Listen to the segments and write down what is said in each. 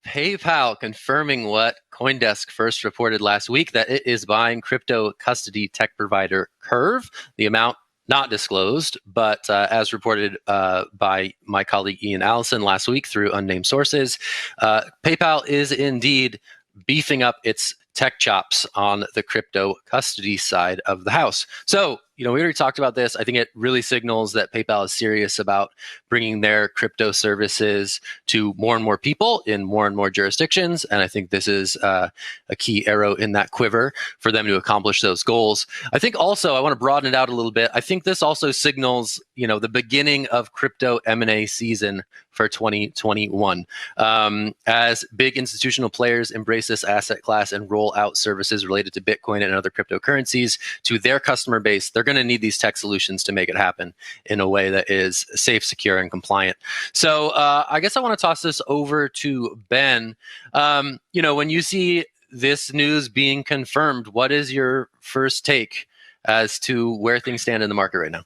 PayPal confirming what CoinDesk first reported last week, that it is buying crypto custody tech provider Curv. The amount not disclosed, but as reported by my colleague Ian Allison last week through unnamed sources, PayPal is indeed beefing up its tech chops on the crypto custody side of the house. So, we already talked about this. I think it really signals that PayPal is serious about bringing their crypto services to more and more people in more and more jurisdictions. And I think this is a key arrow in that quiver for them to accomplish those goals. I think also, I want to broaden it out a little bit. I think this also signals, the beginning of crypto M&A season for 2021. As big institutional players embrace this asset class and roll out services related to Bitcoin and other cryptocurrencies to their customer base, they're going to need these tech solutions to make it happen in a way that is safe, secure, and compliant. So I guess I want to toss this over to Ben. When you see this news being confirmed, what is your first take as to where things stand in the market right now?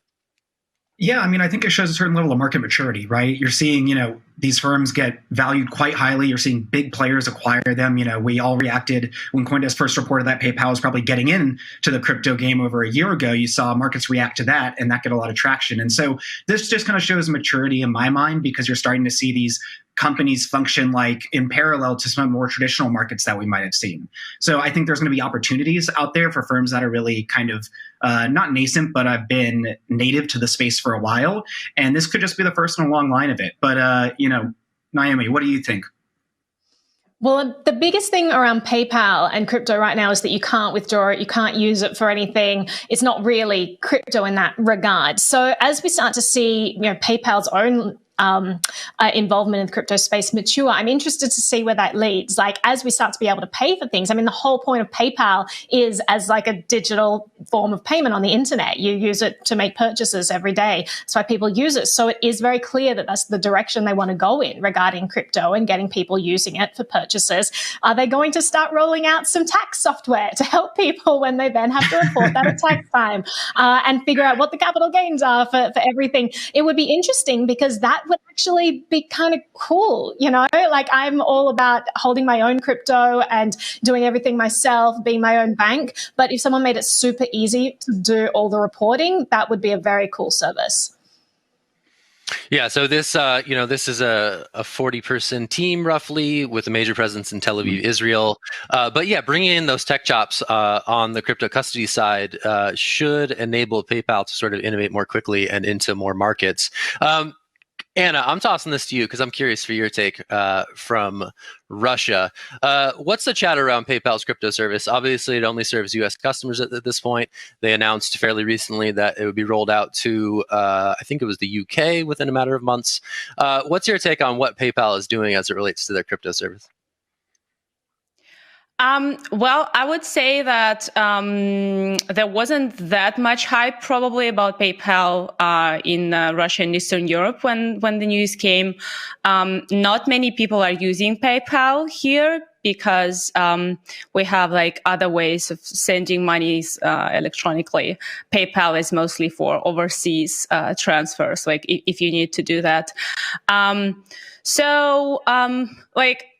Yeah, I think it shows a certain level of market maturity, right? You're seeing, these firms get valued quite highly. You're seeing big players acquire them. We all reacted when CoinDesk first reported that PayPal was probably getting in to the crypto game over a year ago. You saw markets react to that and that get a lot of traction. And so this just kind of shows maturity in my mind, because you're starting to see these companies function like in parallel to some more traditional markets that we might have seen. So I think there's going to be opportunities out there for firms that are really kind of not nascent, but have been native to the space for a while. And this could just be the first in a long line of it. But, Naomi, what do you think? Well, the biggest thing around PayPal and crypto right now is that you can't withdraw it. You can't use it for anything. It's not really crypto in that regard. So as we start to see, PayPal's own involvement in the crypto space mature, I'm interested to see where that leads. Like, as we start to be able to pay for things, the whole point of PayPal is as like a digital form of payment on the internet. You use it to make purchases every day. That's why people use it. So it is very clear that that's the direction they want to go in regarding crypto and getting people using it for purchases. Are they going to start rolling out some tax software to help people when they then have to report that at tax time and figure out what the capital gains are for everything? It would be interesting, because that would actually be kind of cool, like I'm all about holding my own crypto and doing everything myself, being my own bank. But if someone made it super easy to do all the reporting, that would be a very cool service. Yeah, so this, this is a 40-person team roughly with a major presence in Tel Aviv, Israel. But yeah, bringing in those tech chops on the crypto custody side should enable PayPal to sort of innovate more quickly and into more markets. Anna, I'm tossing this to you because I'm curious for your take from Russia. What's the chatter around PayPal's crypto service? Obviously, it only serves U.S. customers at this point. They announced fairly recently that it would be rolled out to, I think it was the UK within a matter of months. What's your take on what PayPal is doing as it relates to their crypto service? Well, I would say that there wasn't that much hype probably about PayPal in Russia and Eastern Europe when the news came. Not many people are using PayPal here because we have like other ways of sending monies electronically. PayPal is mostly for overseas transfers, like if you need to do that.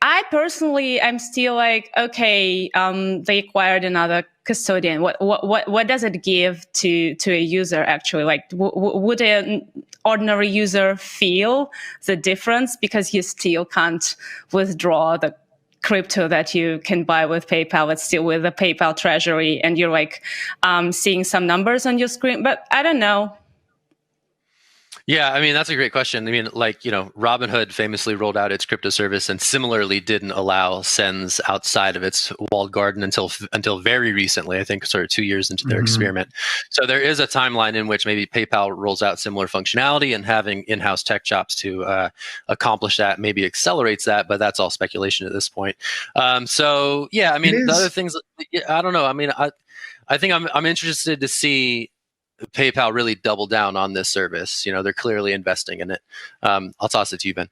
I personally, I'm still like, okay, they acquired another custodian. What does it give to a user actually? Like, would an ordinary user feel the difference because you still can't withdraw the crypto that you can buy with PayPal? It's still with the PayPal treasury, and you're like seeing some numbers on your screen, but I don't know. Yeah, that's a great question. Robinhood famously rolled out its crypto service and similarly didn't allow sends outside of its walled garden until very recently, I think sort of 2 years into their experiment. So there is a timeline in which maybe PayPal rolls out similar functionality, and having in-house tech chops to accomplish that maybe accelerates that, but that's all speculation at this point. The other things, I don't know. I think I'm interested to see PayPal really double down on this service. They're clearly investing in it. I'll toss it to you, Ben.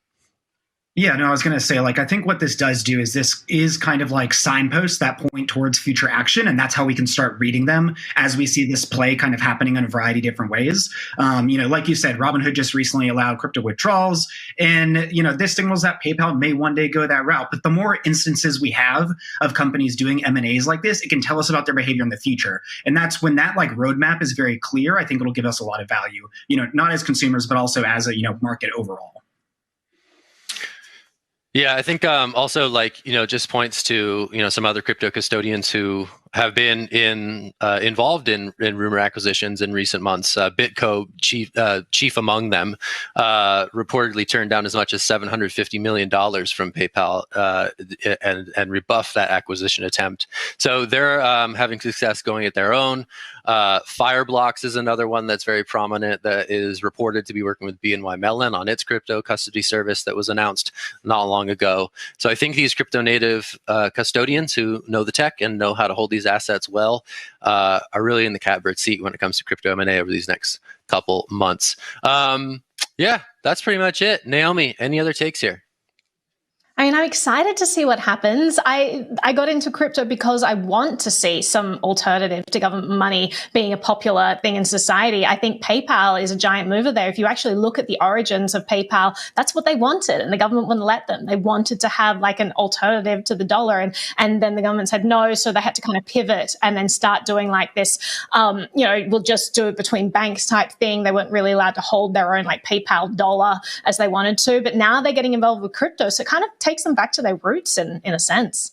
Yeah, no, I was going to say, like, I think what this does do is this is kind of like signposts that point towards future action. And that's how we can start reading them as we see this play kind of happening in a variety of different ways. Like you said, Robinhood just recently allowed crypto withdrawals. And, this signals that PayPal may one day go that route. But the more instances we have of companies doing M&As like this, it can tell us about their behavior in the future. And that's when that like roadmap is very clear. I think it'll give us a lot of value, not as consumers, but also as a, market overall. Yeah, I think also just points to some other crypto custodians who have been involved in rumor acquisitions in recent months. BitCo, chief among them, reportedly turned down as much as $750 million from PayPal and rebuffed that acquisition attempt. So they're having success going at their own. Fireblocks is another one that's very prominent that is reported to be working with BNY Mellon on its crypto custody service that was announced not long ago. So I think these crypto native custodians who know the tech and know how to hold these assets well are really in the catbird seat when it comes to crypto M&A over these next couple months. Yeah, that's pretty much it. Naomi, any other takes here? I mean, I'm excited to see what happens. I got into crypto because I want to see some alternative to government money being a popular thing in society. I think PayPal is a giant mover there. If you actually look at the origins of PayPal, that's what they wanted, and the government wouldn't let them. They wanted to have like an alternative to the dollar, and then the government said no, so they had to kind of pivot and then start doing like this, we'll just do it between banks type thing. They weren't really allowed to hold their own like PayPal dollar as they wanted to, but now they're getting involved with crypto, so it kind of takes them back to their roots in a sense.